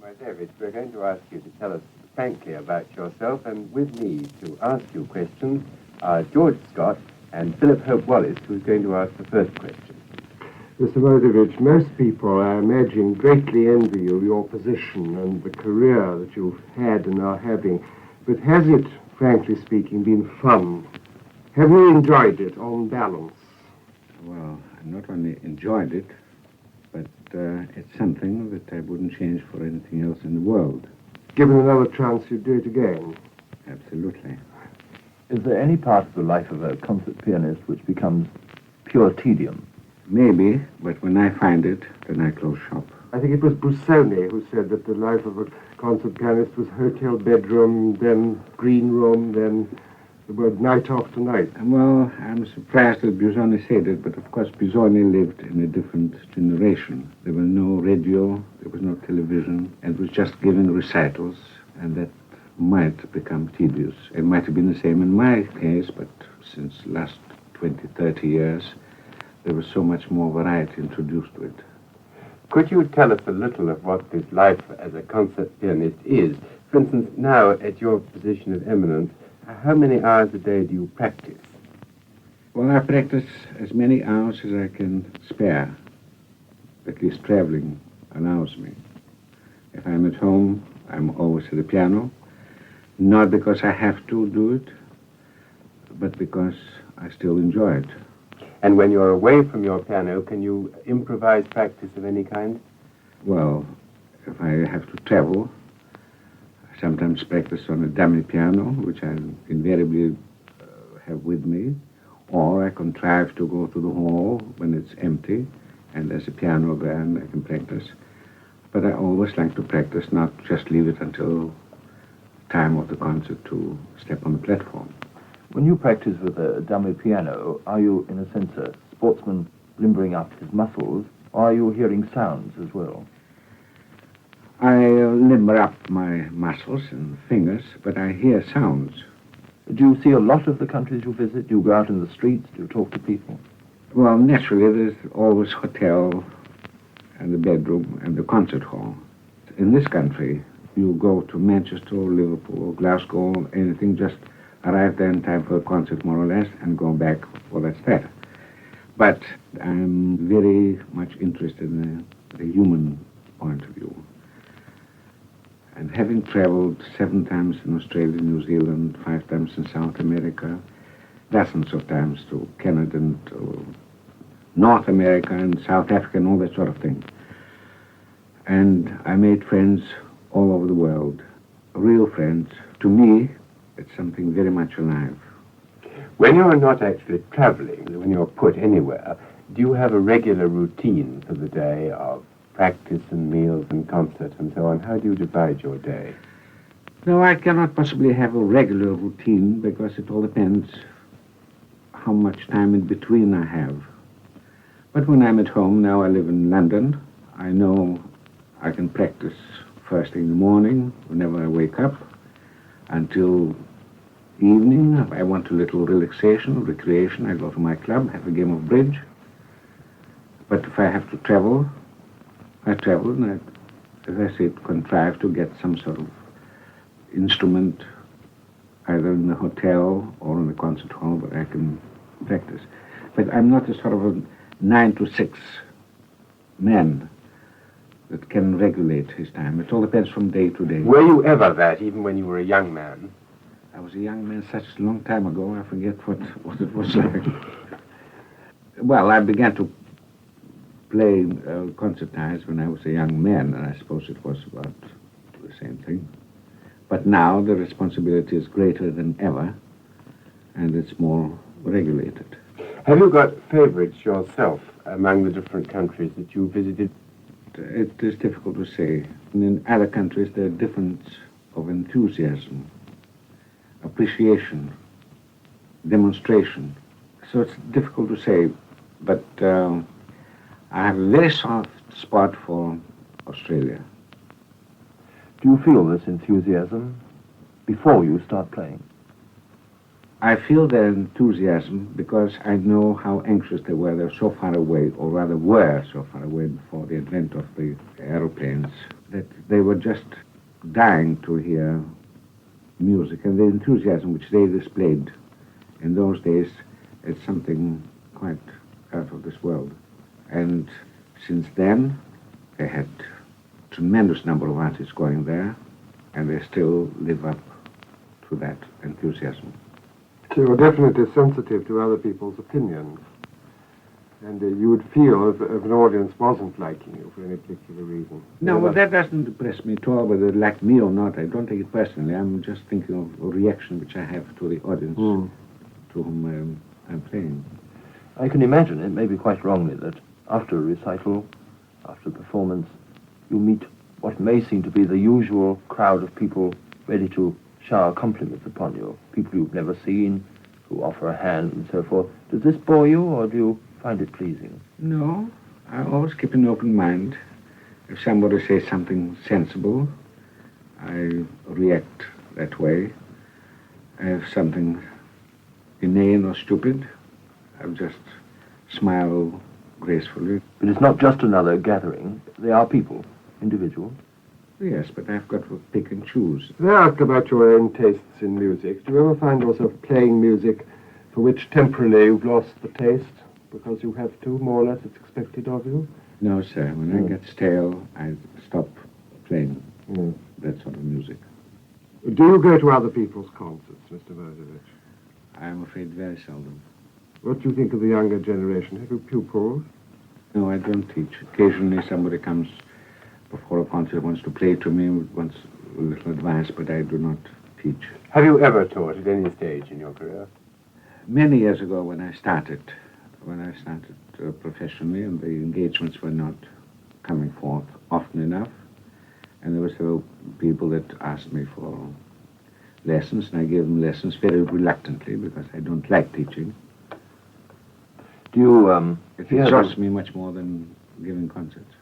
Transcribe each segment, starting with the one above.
Moiseiwitsch, we're going to ask you to tell us frankly about yourself, and with me to ask you questions are George Scott and Philip Hope-Wallace, who's going to ask the first question. Mr. Moiseiwitsch, most people, I imagine, greatly envy you, your position and the career that you've had and are having. But has it, frankly speaking, been fun? Have you enjoyed it on balance? Well, I not only enjoyed it, but it's something that I wouldn't change for anything else in the world. Given another chance, you'd do it again? Absolutely. Is there any part of the life of a concert pianist which becomes pure tedium? Maybe, but when I find it, then I close shop. I think it was Busoni who said that the life of a concert pianist was hotel bedroom, then green room, then the word night after night. Well, I'm surprised that Busoni said it, but of course Busoni lived in a different generation. There was no radio, there was no television, and it was just giving recitals, and that might become tedious. It might have been the same in my case, but since the last 20, 30 years, there was so much more variety introduced to it. Could you tell us a little of what this life as a concert pianist is? For instance, now at your position of eminence, how many hours a day do you practice? Well, I practice as many hours as I can spare. At least traveling allows me. If I'm at home, I'm always at the piano. Not because I have to do it, but because I still enjoy it. And when you're away from your piano, can you improvise practice of any kind? Well, if I have to travel, I sometimes practice on a dummy piano, which I invariably have with me, or I contrive to go to the hall when it's empty, and there's a piano there and I can practice. But I always like to practice, not just leave it until time of the concert to step on the platform. When you practice with a dummy piano, are you, in a sense, a sportsman limbering up his muscles, or are you hearing sounds as well? I limber up my muscles and fingers, but I hear sounds. Do you see a lot of the countries you visit? Do you go out in the streets? Do you talk to people? Well, naturally, there's always hotel and the bedroom and the concert hall. In this country, you go to Manchester, Liverpool, Glasgow, anything, just arrive there in time for a concert, more or less, and go back for that. But I'm very much interested in the human point of view. And having traveled 7 times in Australia, New Zealand, 5 times in South America, dozens of times to Canada and to North America and South Africa and all that sort of thing. And I made friends all over the world, real friends. To me, it's something very much alive. When you're not actually traveling, when you're put anywhere, do you have a regular routine for the day of practice and meals and concert and so on? How do you divide your day? No, I cannot possibly have a regular routine because it all depends how much time in between I have. But when I'm at home, now I live in London, I know I can practice first thing in the morning, whenever I wake up, until evening. If I want a little relaxation, recreation, I go to my club, have a game of bridge. But if I have to travel, I travel, and as I said, contrive to get some sort of instrument, either in the hotel or in the concert hall, where I can practice. But I'm not a sort of a 9 to 6 man that can regulate his time. It all depends from day to day. Were you ever that, even when you were a young man? I was a young man such a long time ago, I forget what it was like. Well, I began to play concertize when I was a young man, and I suppose it was about the same thing. But now the responsibility is greater than ever, and it's more regulated. Have you got favorites yourself among the different countries that you visited? It is difficult to say. In other countries, there are difference of enthusiasm, appreciation, demonstration. So it's difficult to say, but I have a very soft spot for Australia. Do you feel this enthusiasm before you start playing? I feel their enthusiasm because I know how anxious they were. They were so far away, or rather were so far away before the advent of the aeroplanes, that they were just dying to hear music. And the enthusiasm which they displayed in those days is something quite out of this world. And since then, they had a tremendous number of artists going there, and they still live up to that enthusiasm. So you're definitely sensitive to other people's opinions. And you would feel if an audience wasn't liking you for any particular reason. No, well, that doesn't depress me at all, whether they like me or not. I don't take it personally. I'm just thinking of a reaction which I have to the audience to whom I'm playing. I can imagine, it may be quite wrongly, that after a recital, after a performance, you meet what may seem to be the usual crowd of people ready to shower compliments upon you, people you've never seen, who offer a hand and so forth. Does this bore you, or do you find it pleasing? No, I always keep an open mind. If somebody says something sensible, I react that way. If something inane or stupid, I just smile gracefully. But it's not just another gathering. They are people, individuals. Yes, but I've got to pick and choose. May I ask about your own tastes in music? Do you ever find yourself playing music for which temporarily you've lost the taste because you have to, more or less, it's expected of you? No, sir. When I get stale, I stop playing that sort of music. Do you go to other people's concerts, Mr. Moiseiwitsch? I'm afraid very seldom. What do you think of the younger generation? Have you pupils? No, I don't teach. Occasionally somebody comes before a concert, wants to play to me, wants a little advice, but I do not teach. Have you ever taught at any stage in your career? Many years ago when I started professionally, and the engagements were not coming forth often enough, and there were several people that asked me for lessons, and I gave them lessons very reluctantly because I don't like teaching. Do you It exhausts me much more than giving concerts.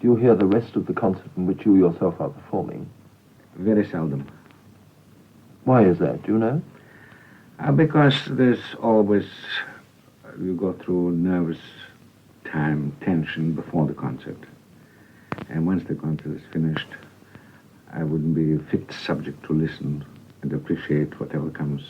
Do you hear the rest of the concert in which you yourself are performing? Very seldom. Why is that? Do you know? Because there's always, you go through nervous time, tension before the concert. And once the concert is finished, I wouldn't be a fit subject to listen and appreciate whatever comes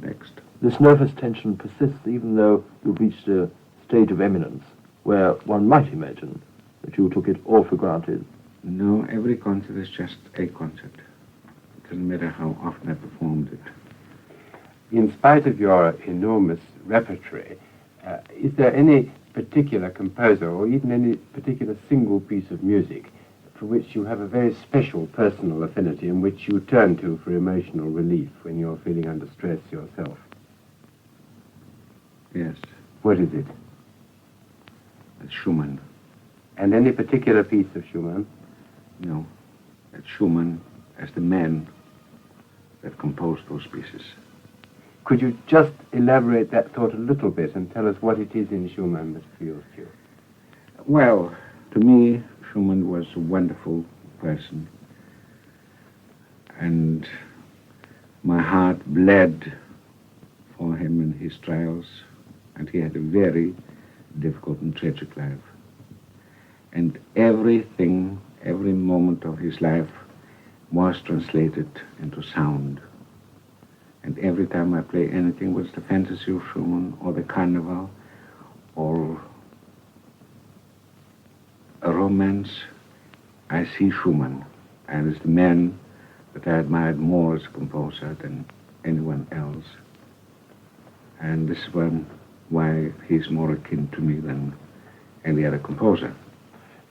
next. This nervous tension persists even though you've reached a stage of eminence where one might imagine that you took it all for granted. No, every concert is just a concert. It doesn't matter how often I performed it. In spite of your enormous repertory, is there any particular composer or even any particular single piece of music for which you have a very special personal affinity and which you turn to for emotional relief when you're feeling under stress yourself? Yes, What is it? it's Schumann. And any particular piece of Schumann? No, it's Schumann as the man that composed those pieces. Could you just elaborate that thought a little bit and tell us what it is in Schumann that appeals to you? Well, to me, Schumann was a wonderful person. And my heart bled for him in his trials. And he had a very difficult and tragic life. And everything, every moment of his life was translated into sound. And every time I play anything, whether it's the fantasy of Schumann or the carnival or a romance, I see Schumann. And it's the man that I admired more as a composer than anyone else. And this is why he's more akin to me than any other composer.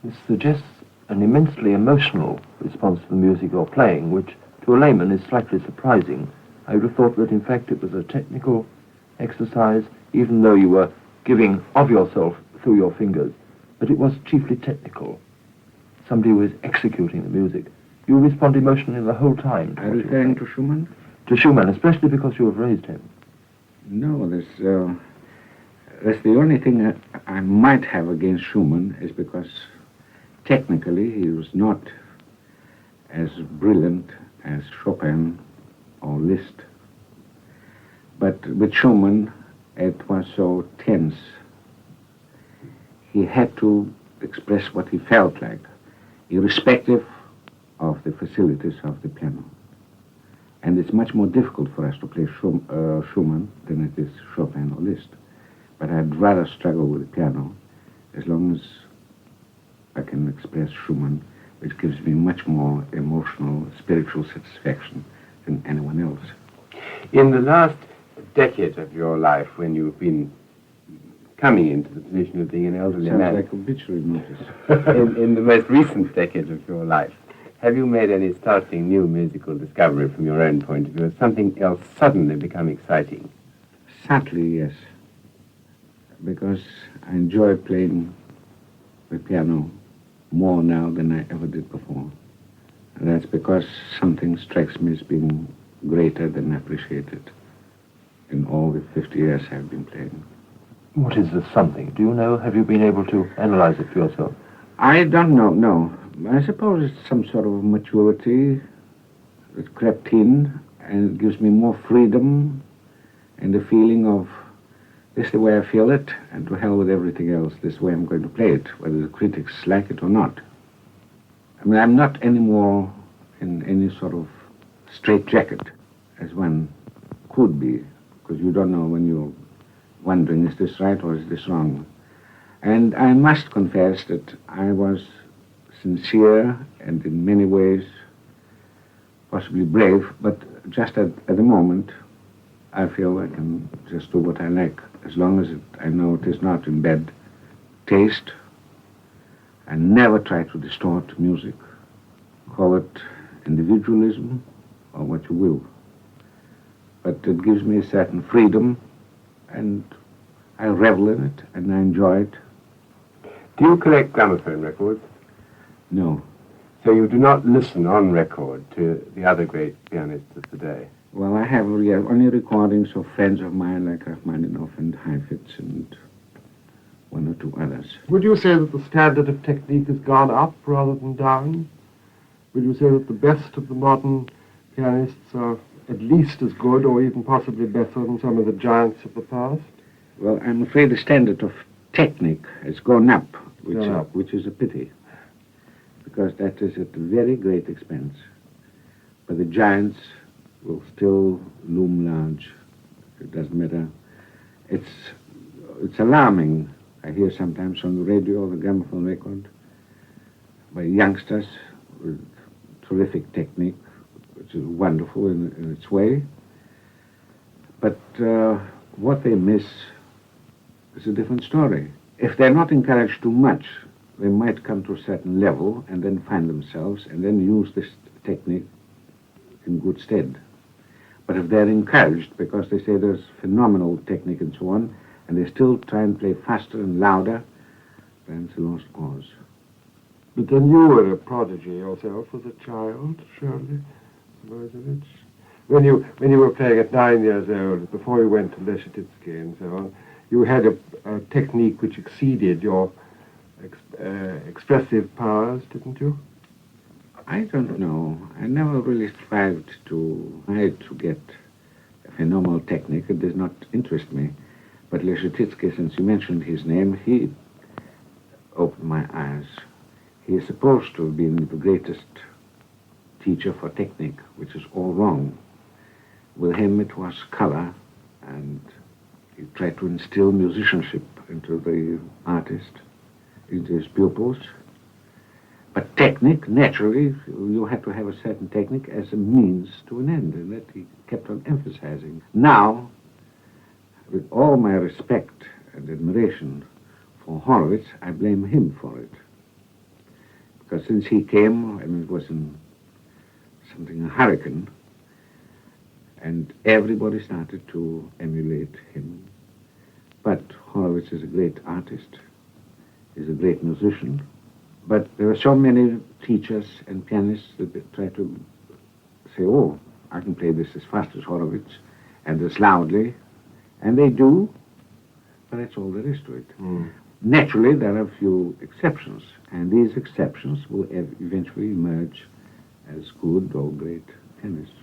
This suggests an immensely emotional response to the music you're playing, which to a layman is slightly surprising. I would have thought that in fact it was a technical exercise, even though you were giving of yourself through your fingers, but it was chiefly technical. Somebody who is executing the music. You respond emotionally the whole time. Are you referring to Schumann? To Schumann, especially because you have raised him. No, that's the only thing I might have against Schumann is because technically he was not as brilliant as Chopin or Liszt. But with Schumann, it was so tense. He had to express what he felt like, irrespective of the facilities of the piano. And it's much more difficult for us to play Schumann than it is Chopin or Liszt. But I'd rather struggle with the piano as long as I can express Schumann, which gives me much more emotional, spiritual satisfaction than anyone else. In the last decade of your life, when you've been coming into the position of being an elderly Sounds man, like obituary notice. in the most recent decade of your life, have you made any startling new musical discovery from your own point of view? Has something else suddenly become exciting? Sadly, yes. Because I enjoy playing the piano more now than I ever did before. And that's because something strikes me as being greater than appreciated in all the 50 years I've been playing. What is this something? Do you know? Have you been able to analyze it for yourself? I don't know, no. I suppose it's some sort of maturity that crept in, and it gives me more freedom and the feeling of this is the way I feel it, and to hell with everything else, this is the way I'm going to play it, whether the critics like it or not. I mean, I'm not anymore in any sort of straitjacket as one could be, because you don't know when you're wondering, is this right or is this wrong? And I must confess that I was sincere and in many ways possibly brave, but just at the moment I feel I can just do what I like, as long as I know it is not in bad taste. I never try to distort music, call it individualism or what you will. But it gives me a certain freedom, and I revel in it and I enjoy it. Do you collect gramophone records? No. So you do not listen on record to the other great pianists of the day? Well, I have only recordings of friends of mine like Rachmaninoff and Heifetz and one or two others. Would you say that the standard of technique has gone up rather than down? Would you say that the best of the modern pianists are at least as good or even possibly better than some of the giants of the past? Well, I'm afraid the standard of technique has gone up, which is a pity, because that is at a very great expense. But the giants will still loom large. It doesn't matter. It's alarming. I hear sometimes on the radio or the gramophone record by youngsters with terrific technique, which is wonderful in its way. But what they miss is a different story. If they're not encouraged too much, they might come to a certain level and then find themselves and then use this technique in good stead. But if they're encouraged because they say there's phenomenal technique and so on, and they still try and play faster and louder, then it's a lost cause. But then you were a prodigy yourself as a child, surely, Moiseiwitsch. When you were playing at 9 years old, before you went to Leschetizky and so on, you had a technique which exceeded your expressive powers, didn't you? I don't know. I never really strived to get a phenomenal technique. It does not interest me. But Leschetizky, since you mentioned his name, he opened my eyes. He is supposed to have been the greatest teacher for technique, which is all wrong. With him it was color, and he tried to instill musicianship into the artist, into his pupils. But technique, naturally, you have to have a certain technique as a means to an end, and that he kept on emphasizing. Now, with all my respect and admiration for Horowitz, I blame him for it. Because since he came, and it was in something, a hurricane, and everybody started to emulate him. But Horowitz is a great artist, he's a great musician, but there are so many teachers and pianists that they try to say, oh, I can play this as fast as Horowitz, and as loudly, and they do, but that's all there is to it. Naturally, there are a few exceptions, and these exceptions will eventually emerge as good or great pianists.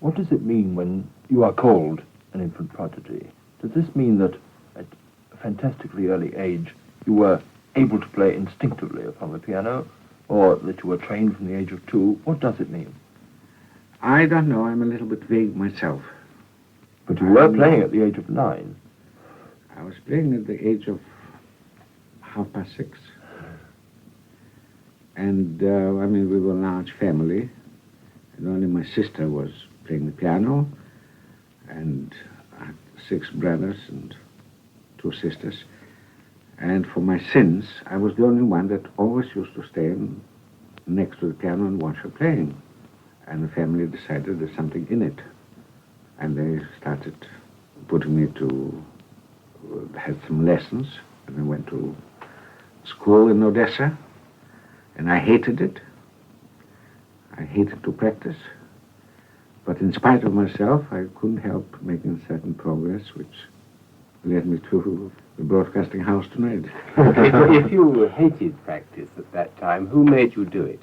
What does it mean when you are called an infant prodigy. Does this mean that at a fantastically early age you were able to play instinctively upon the piano, or that you were trained from the age of 2? What does it mean? I don't know. I'm a little bit vague myself. But you were playing at the age of 9. I was playing at the age of 6:30. And, we were a large family, and only my sister was playing the piano, and I had 6 brothers and 2 sisters. And for my sins, I was the only one that always used to stay next to the piano and watch her playing. And the family decided there's something in it. And they started putting me to, had some lessons, and I went to school in Odessa, and I hated it. I hated to practice. But in spite of myself, I couldn't help making certain progress, which led me to the broadcasting house tonight. Okay, so if you hated practice at that time, who made you do it?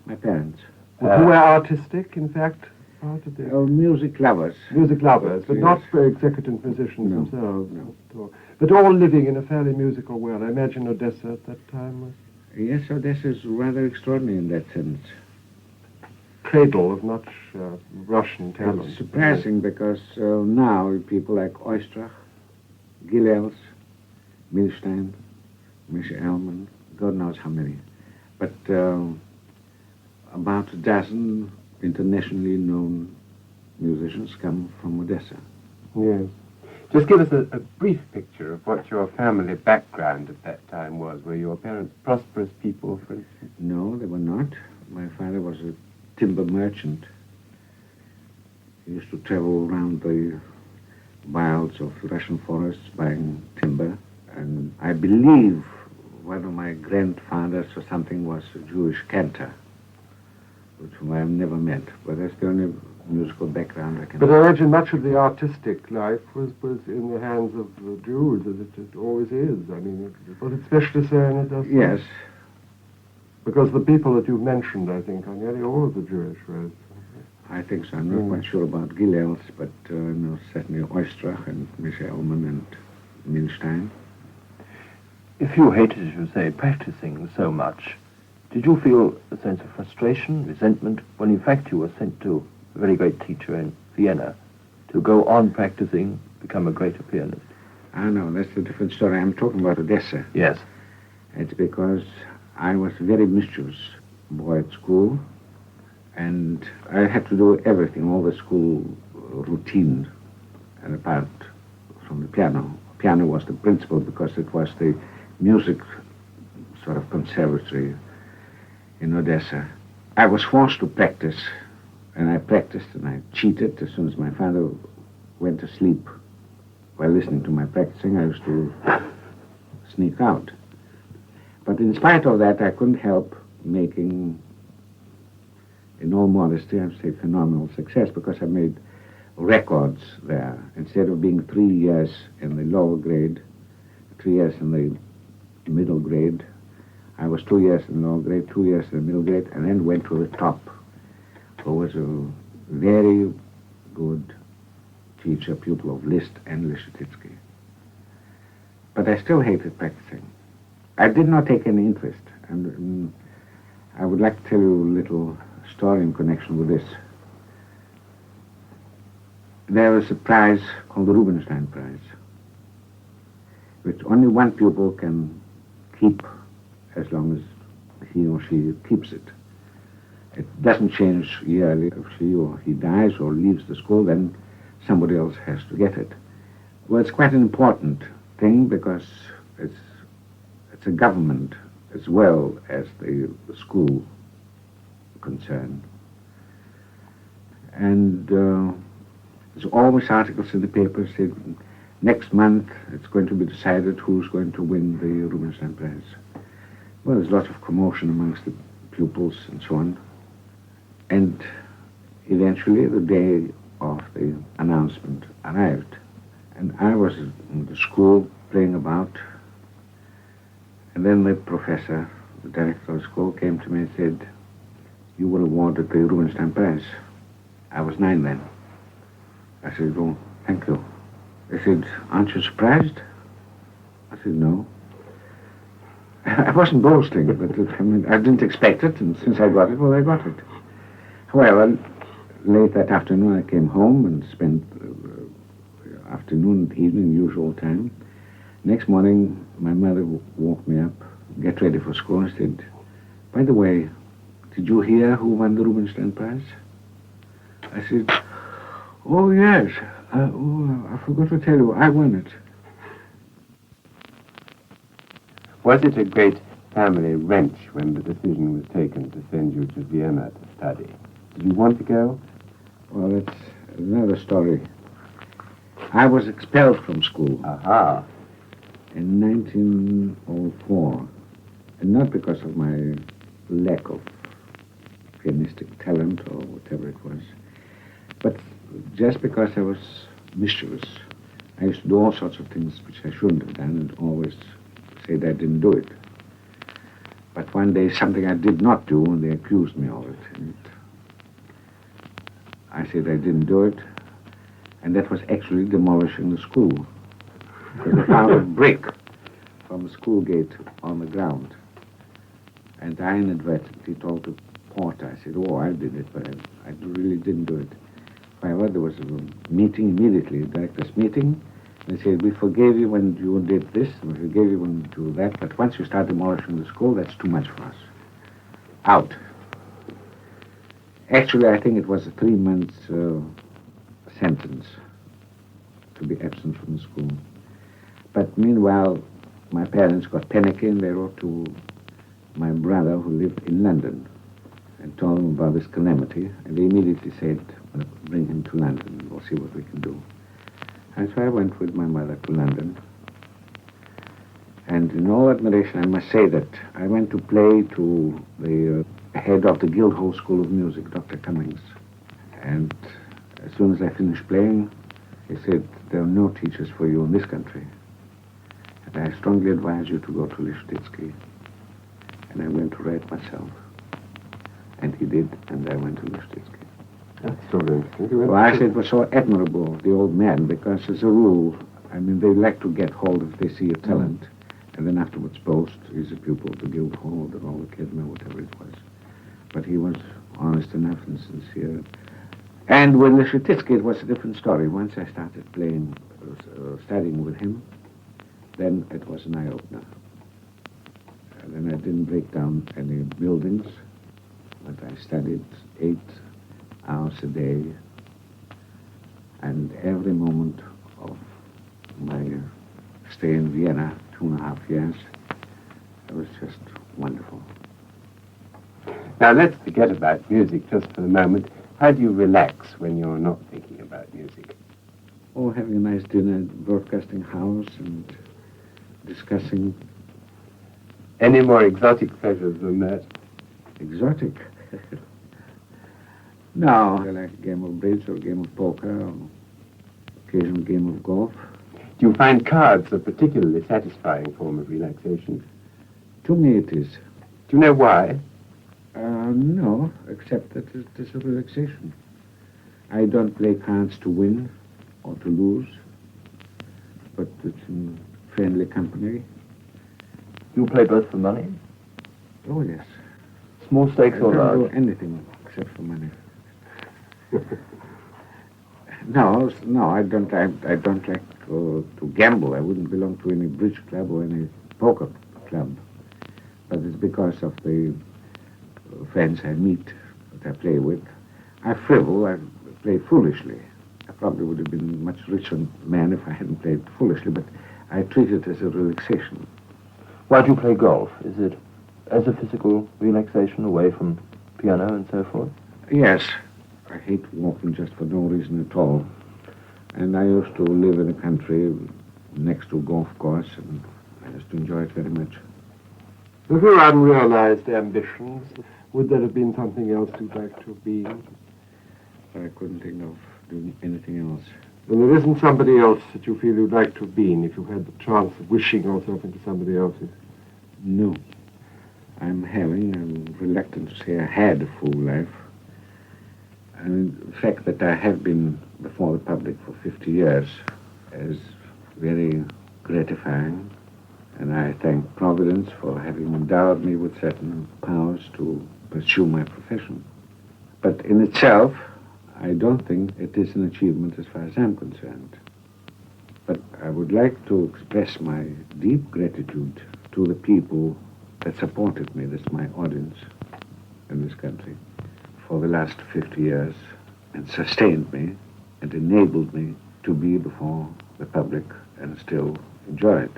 My parents. Who were artistic, in fact? Part of the Music lovers. music lovers, but Yes. not very executive musicians No, themselves. no. At all. But all living in a fairly musical world. I imagine Odessa at that time was Yes, Odessa is rather extraordinary in that sense. cradle of much Russian talent. It's surprising because now people like Oistrach, Gilels, Milstein, Misha Elman, God knows how many, but about a dozen internationally known musicians come from Odessa. Yes. Just give us a brief picture of what your family background at that time was. Were your parents prosperous people, for instance? No, they were not. My father was a timber merchant. He used to travel around the wilds of Russian forests buying timber. And I believe one of my grandfathers or something was a Jewish cantor, which I've never met. But that's the only musical background I can... But I imagine much of the artistic life was in the hands of the Jews, as it always is. I mean, was it especially so in Odessa? Yes. Because the people that you've mentioned, I think, are nearly all of the Jewish race. I think so. I'm not quite sure about Gilels, but no, certainly Oistrach and Misha Elman and Milstein. If you hated, as you say, practicing so much, did you feel a sense of frustration, resentment, when in fact you were sent to a very great teacher in Vienna to go on practicing, become a greater pianist? Ah, no, that's a different story. I'm talking about Odessa. Yes. It's because I was a very mischievous boy at school, and I had to do everything, all the school routine, and apart from the piano. Piano was the principal because it was the music sort of conservatory in Odessa. I was forced to practice, and I practiced and I cheated. As soon as my father went to sleep while listening to my practicing, I used to sneak out. But in spite of that, I couldn't help making, in all modesty, I'd say phenomenal success, because I made records there. Instead of being 3 years in the lower grade, 3 years in the middle grade, I was 2 years in the lower grade, 2 years in the middle grade, and then went to the top, who was a very good teacher, pupil of Liszt and Liszt-Titsky. But I still hated practicing. I did not take any interest, and I would like to tell you a little story in connection with this. There was a prize called the Rubinstein Prize, which only one pupil can keep as long as he or she keeps it. It doesn't change yearly. If she or he dies or leaves the school, then somebody else has to get it. Well, it's quite an important thing because it's a government as well as the school concern. And there's always articles in the paper saying next month it's going to be decided who's going to win the Rubinstein Prize. Well, there's lots of commotion amongst the pupils and so on. And eventually the day of the announcement arrived. And I was in the school playing about. And then the professor, the director of the school, came to me and said, "You were awarded the Rubinstein Prize." I was 9 then. I said, "Oh, Thank you. They said, aren't you surprised? I said, no. I wasn't boasting, but I didn't expect it, and since I got it, well, I got it. However, late that afternoon, I came home and spent afternoon and evening, usual time. Next morning, my mother woke me up, get ready for school, and said, by the way, did you hear who won the Rubinstein Prize? I said, oh, yes. I forgot to tell you, I won it. Was it a great family wrench when the decision was taken to send you to Vienna to study? Did you want to go? Well, it's another story. I was expelled from school Aha. in 1904, and not because of my lack of pianistic talent or whatever it was, but just because I was mischievous. I used to do all sorts of things which I shouldn't have done and always said I didn't do it. But one day something I did not do and they accused me of it. And I said I didn't do it, and that was actually demolishing the school. Because I found a brick from the school gate on the ground. And I inadvertently told the porter, I said, oh, I did it, but I really didn't do it. However, there was a meeting immediately, a director's meeting. They said, we forgave you when you did this, we forgave you when you do that, but once you start demolishing the school, that's too much for us. Out. Actually, I think it was a 3-month sentence to be absent from the school. But meanwhile, my parents got panicky and they wrote to my brother who lived in London and told him about this calamity, and they immediately said, bring him to London, we'll see what we can do. And so I went with my mother to London. And in all admiration, I must say that I went to play to the head of the Guildhall School of Music, Dr. Cummings. And as soon as I finished playing, he said, there are no teachers for you in this country. And I strongly advise you to go to Lishtitsky. And I went to write myself. And he did, and I went to Lishtitsky. That's so interesting. Well, I said it was so admirable, the old man, because as a rule, I mean, they like to get hold if they see a talent, and then afterwards boast he's a pupil of the Guildhall, the Royal Academy, whatever it was. But he was honest enough and sincere. And with Lishtitsky, it was a different story. Once I started playing, studying with him, then it was an eye-opener. And then I didn't break down any buildings, but I studied 8 hours a day, and every moment of my stay in Vienna, 2.5 years, it was just wonderful. Now let's forget about music just for the moment. How do you relax when you're not thinking about music? Oh, having a nice dinner at the broadcasting house and discussing. Any more exotic pleasures than that? Exotic? No, I like a game of bridge or a game of poker or occasional game of golf. Do you find cards a particularly satisfying form of relaxation? To me it is. Do you know why? No, except that it is a relaxation. I don't play cards to win or to lose, but it's in friendly company. You play both for money? Oh, yes. Small stakes I or don't do large? anything except for money. No, I don't like to gamble. I wouldn't belong to any bridge club or any poker club. But it's because of the friends I meet, that I play with. I frivol, I play foolishly. I probably would have been a much richer man if I hadn't played foolishly, but I treat it as a relaxation. Why do you play golf? Is it as a physical relaxation away from piano and so forth? Yes. I hate walking just for no reason at all. And I used to live in the country next to a golf course, and I used to enjoy it very much. If your unrealized ambitions, would there have been something else you'd like to have been? I couldn't think of doing anything else. And there isn't somebody else that you feel you'd like to have been if you had the chance of wishing yourself into somebody else's? No. I'm reluctant to say I had a full life. And the fact that I have been before the public for 50 years is very gratifying, and I thank Providence for having endowed me with certain powers to pursue my profession. But in itself, I don't think it is an achievement as far as I'm concerned. But I would like to express my deep gratitude to the people that supported me, that's my audience in this country, for the last 50 years, and sustained me and enabled me to be before the public and still enjoy it.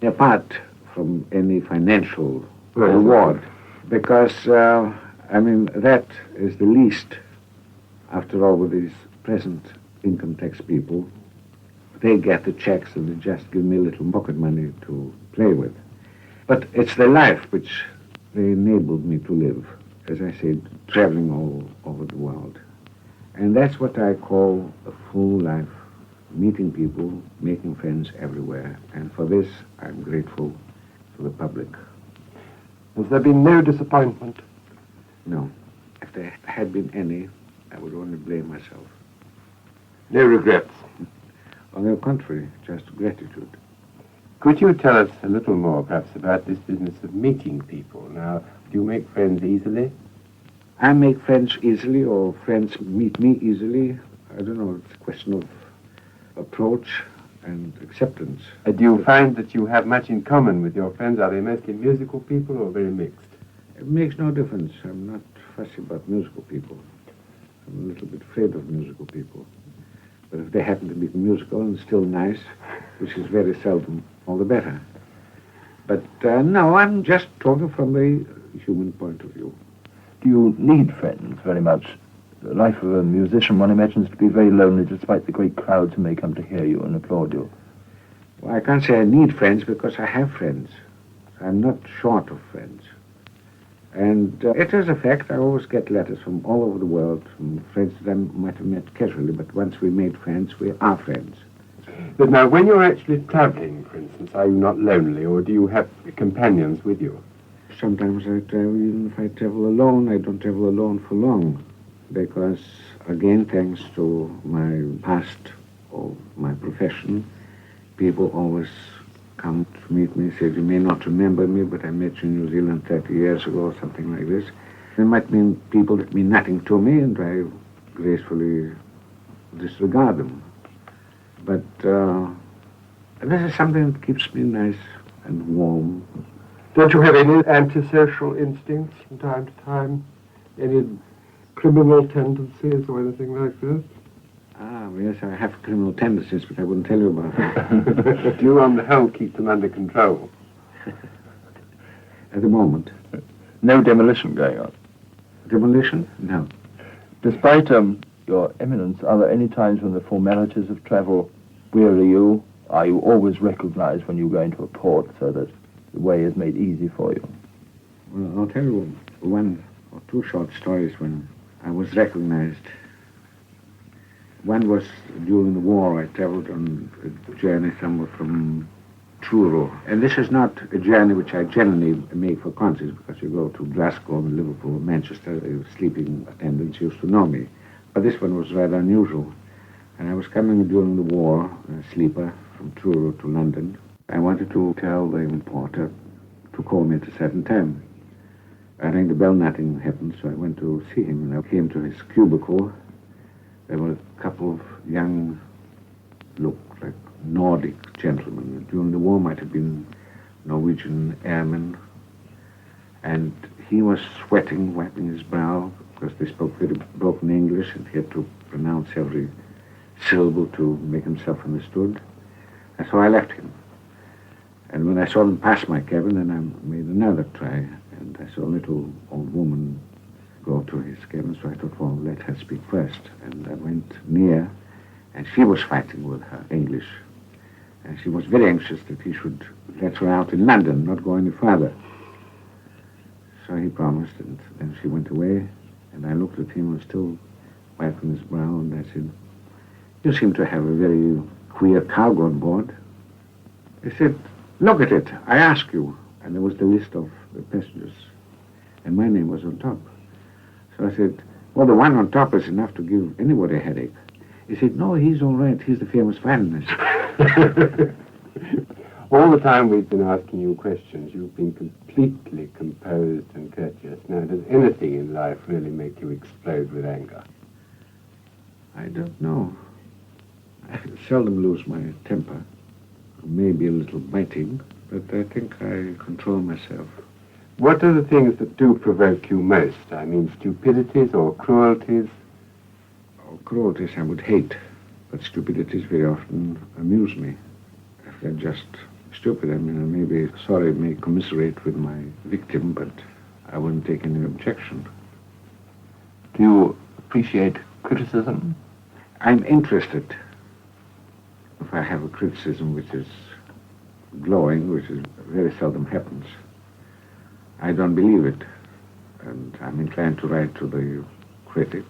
Apart from any financial reward, because, that is the least, after all, with these present income tax people. They get the checks and they just give me a little pocket money to play with. But it's the life which they enabled me to live, as I said, traveling all over the world. And that's what I call a full life, meeting people, making friends everywhere. And for this, I'm grateful to the public. Has there been no disappointment? No. If there had been any, I would only blame myself. No regrets? On the contrary, just gratitude. Could you tell us a little more, perhaps, about this business of meeting people? Now, do you make friends easily? I make friends easily, or friends meet me easily. I don't know, it's a question of approach and acceptance. Do you find that you have much in common with your friends? Are they mostly musical people or very mixed? It makes no difference. I'm not fussy about musical people. I'm a little bit afraid of musical people. But if they happen to be musical and still nice, which is very seldom, all the better. But no, I'm just talking from the human point of view. Do you need friends very much? The life of a musician, one imagines, to be very lonely despite the great crowds who may come to hear you and applaud you. Well, I can't say I need friends because I have friends. I'm not short of friends. And it is a fact, I always get letters from all over the world, from friends that I might have met casually, but once we made friends, we are friends. But now, when you're actually traveling, for instance, are you not lonely, or do you have companions with you? Sometimes I travel, even if I travel alone, I don't travel alone for long. Because, again, thanks to my past or my profession, people always come to meet me, say, you may not remember me, but I met you in New Zealand 30 years ago, or something like this. There might be people that mean nothing to me, and I gracefully disregard them. But this is something that keeps me nice and warm. Don't you have any antisocial instincts from time to time? Any criminal tendencies or anything like this? Ah, yes, I have criminal tendencies, but I wouldn't tell you about them. Do you, on the whole, keep them under control? At the moment. No demolition going on. Demolition? No. Despite your eminence, are there any times when the formalities of travel weary you? Are you always recognized when you go into a port so that the way is made easy for you? Well, I'll tell you one or two short stories when I was recognized. One was during the war. I traveled on a journey somewhere from Truro. And this is not a journey which I generally make for concerts, because you go to Glasgow, Liverpool, Manchester, sleeping attendants used to know me. But this one was rather unusual. And I was coming during the war, a sleeper, from Truro to London. I wanted to tell the porter to call me at a certain time. I rang the bell, nothing happened, so I went to see him, and I came to his cubicle. There were a couple of young, looked like Nordic gentlemen. During the war might have been Norwegian airmen. And he was sweating, wiping his brow, because they spoke very broken English, and he had to pronounce every syllable to make himself understood. And so I left him. And when I saw him pass my cabin, then I made another try, and I saw a little old woman go to his cabin, so I thought, well, let her speak first. And I went near, and she was fighting with her English. And she was very anxious that he should let her out in London, not go any further. So he promised, and then she went away, and I looked at him, and was still wiping his brow, and I said, you seem to have a very queer cargo on board. He said, look at it, I ask you. And there was the list of the passengers, and my name was on top. So I said, well, the one on top is enough to give anybody a headache. He said, no, he's all right. He's the famous violinist. All the time we've been asking you questions, you've been completely composed and courteous. Now, does anything in life really make you explode with anger? I don't know. I seldom lose my temper. Maybe a little biting, but I think I control myself. What are the things that do provoke you most? I mean, stupidities or cruelties? Oh, cruelties I would hate, but stupidities very often amuse me. If they're just stupid, I mean, I may be sorry, may commiserate with my victim, but I wouldn't take any objection. Do you appreciate criticism? I'm interested. If I have a criticism which is glowing, which is very seldom happens, I don't believe it. And I'm inclined to write to the critic,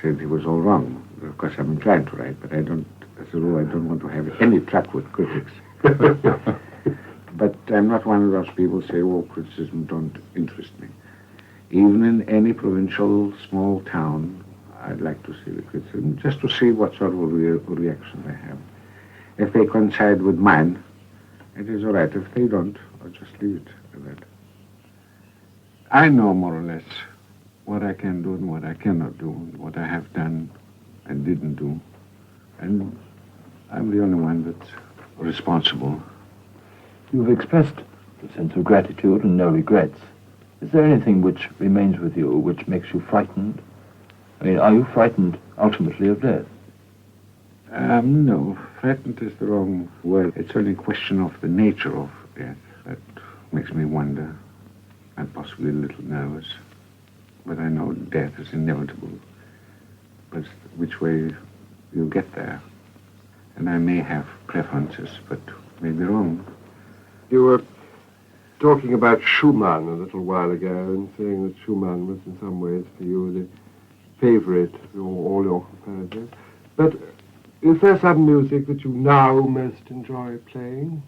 said he was all wrong. Of course, I'm inclined to write, but I don't, as a rule, I don't want to have any truck with critics. But I'm not one of those people who say, oh, criticism don't interest me. Even in any provincial small town, I'd like to see the criticism, just to see what sort of a reaction they have. If they coincide with mine, it is all right. If they don't, I'll just leave it at that. I know more or less what I can do and what I cannot do, and what I have done and didn't do. And I'm the only one that's responsible. You've expressed a sense of gratitude and no regrets. Is there anything which remains with you which makes you frightened? I mean, are you frightened ultimately of death? No, frightened is the wrong word. It's only a question of the nature of death that makes me wonder. I'm possibly a little nervous, but I know death is inevitable. But which way you'll get there? And I may have preferences, but may be wrong. You were talking about Schumann a little while ago and saying that Schumann was in some ways for you the favorite of all your composers. But is there some music that you now most enjoy playing?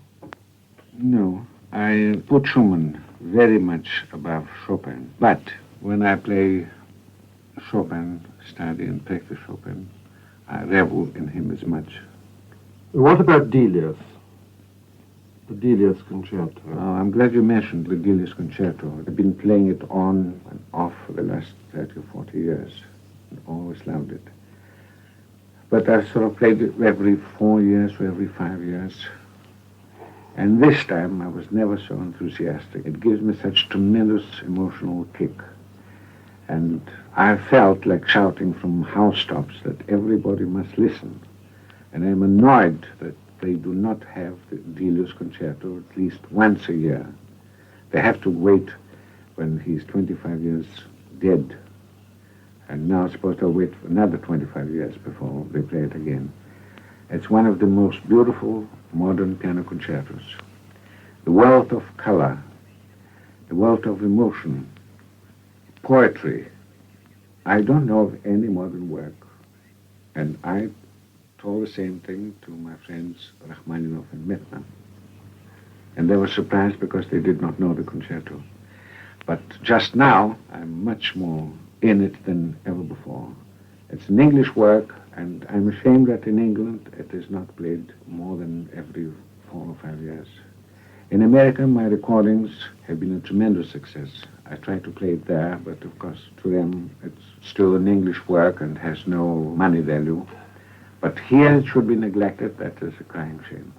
No, I put Schumann very much above Chopin. But when I play Chopin, study and practice Chopin, I revel in him as much. What about Delius? The Delius Concerto. Oh, I'm glad you mentioned the Delius Concerto. I've been playing it on and off for the last 30 or 40 years. And always loved it. But I've sort of played it every 4 years or every 5 years. And this time I was never so enthusiastic. It gives me such tremendous emotional kick. And I felt like shouting from housetops that everybody must listen. And I'm annoyed that they do not have the Delius Concerto at least once a year. They have to wait when he's 25 years dead. And now it's supposed to wait for another 25 years before they play it again. It's one of the most beautiful modern piano concertos. The wealth of color, the wealth of emotion, poetry. I don't know of any modern work. And I told the same thing to my friends Rachmaninoff and Metna. And they were surprised because they did not know the concerto. But just now, I'm much more in it than ever before. It's an English work, and I'm ashamed that in England it is not played more than every 4 or 5 years. In America, my recordings have been a tremendous success. I try to play it there, but of course, to them, it's still an English work and has no money value. But here it should be neglected. That is a crying shame.